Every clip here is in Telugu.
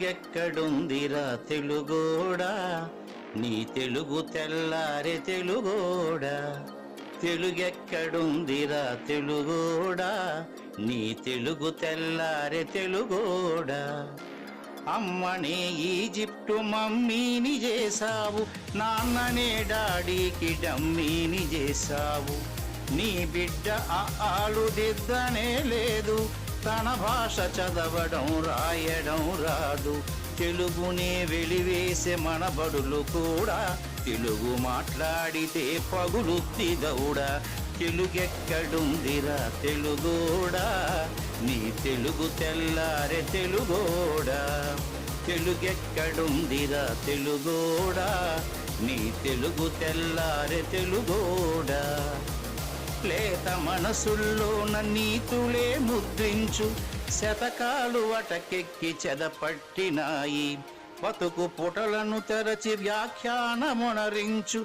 తెలుగెక్కడుందిరా తెలుగోడా, నీ తెలుగు తెల్లారే తెలుగోడా. తెలుగెక్కడుందిరా తెలుగోడా, నీ తెలుగు తెల్లారే తెలుగోడా. అమ్మనే ఈజిప్టు మమ్మీని చేసావు, నాన్ననే డాడీకి డమ్మీని చేసావు. నీ బిడ్డ ఆలు దిద్దనే లేదు, తన భాష చదవడం రాయడం రాదు. తెలుగునే వెలివేసే మన బడులు కూడా తెలుగు మాట్లాడితే పగులుద్ది దౌడ. తెలుగెక్కడుందిరా తెలుగోడా, నీ తెలుగు తెల్లారే తెలుగోడా. తెలుగెక్కడుందిరా తెలుగోడా, నీ తెలుగు తెల్లారే తెలుగోడా. లేత మనసుల్లోన నీతులే ముద్రించు, శతకాలు అటకెక్కి చెదపట్టినాయి. బతుకు పుటలను తెరచి వ్యాఖ్యానమునరించు,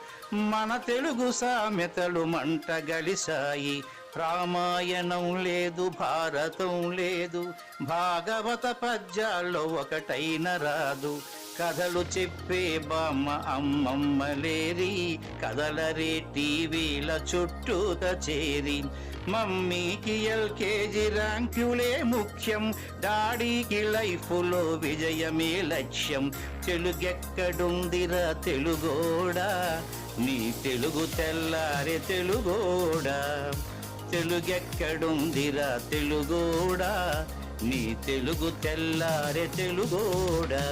మన తెలుగు సామెతలు మంట గలిసాయి. రామాయణం లేదు, భారతం లేదు, భాగవత పద్యాల్లో ఒకటైన రాదు. కథలు చెప్పే బామ్మ అమ్మమ్మ లేరి, కథలరే టీవీల చుట్టూత చేరి. మమ్మీకి ఎల్కేజీ ర్యాంకులే ముఖ్యం, డాడీకి లైఫ్లో విజయమే లక్ష్యం. తెలుగెక్కడుందిరా తెలుగోడా, నీ తెలుగు తెల్లారే తెలుగోడా. తెలుగెక్కడుందిరా తెలుగోడా, నీ తెలుగు తెల్లారే తెలుగోడా.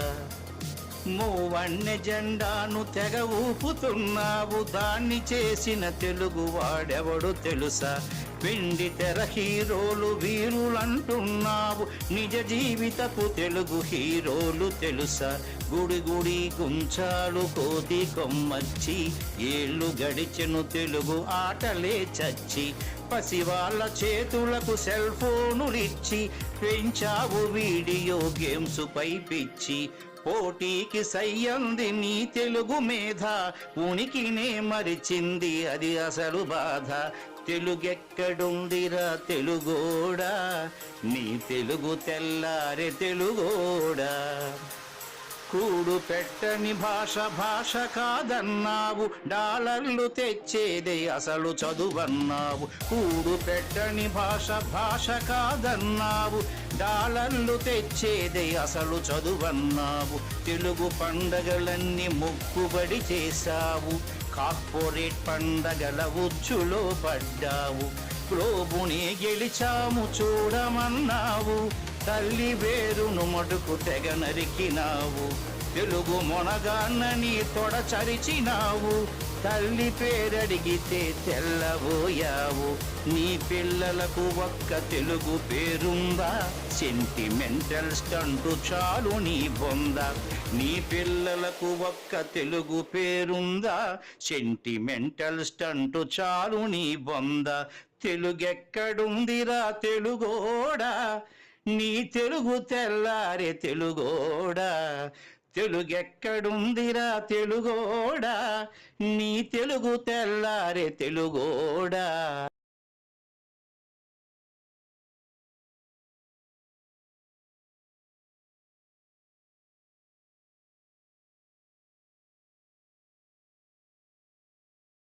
మూవన్నె జెండాను తెగ ఊపుతున్నావు, దాన్ని చేసిన తెలుగు వాడెవడు తెలుసా. వెండి తెర హీరోలు వీరులంటున్నావు, నిజ జీవితపు తెలుగు హీరోలు తెలుసా. గుడి గుడి గుంచాలు కోతి కొమ్మచ్చి, ఏళ్ళు గడిచెను తెలుగు ఆటలే చచ్చి. పసివాళ్ళ చేతులకు సెల్ ఫోనులిచ్చి, పెంచావు వీడియో గేమ్స్ పై పిచ్చి. పోటీకి సయ్యంది నీ తెలుగు మేధ, ఉనికినే మరిచింది అది అసలు బాధ. తెలుగెక్కడుందిరా తెలుగోడా, నీ తెలుగు తెల్లారే తెలుగోడా. కూడు పెట్టని భాష భాష కాదన్నావు, డాలర్లు తెచ్చేదే అసలు చదువన్నావు. కూడు పెట్టని భాష భాష కాదన్నావు, డాలర్లు తెచ్చేదే అసలు చదువన్నావు. తెలుగు పండగలన్నీ మొక్కుబడి చేశావు, కార్పొరేట్ పండగల ఉచ్చులో పడ్డావు. గ్లోబుని గెలిచాము చూడమన్నావు, తల్లి వేరును మటుకు తెగ నరికినావు. తెలుగు మొనగాన్నని తొడ చరిచినావు, తల్లి పేరడిగితే తెల్లబోయావు. నీ పిల్లలకు ఒక్క తెలుగు పేరుందా, సెంటిమెంటల్ స్టంటు చాలు నీ బొంద. నీ పిల్లలకు ఒక్క తెలుగు పేరుందా, సెంటిమెంటల్ స్టంటు చాలు నీ బొంద. తెలుగెక్కడుందిరా తెలుగోడా, నీ తెలుగు తెల్లారే తెలుగోడా. తెలుగెక్కడుందిరా తెలుగోడా, నీ తెలుగు తెల్లారే తెలుగోడా.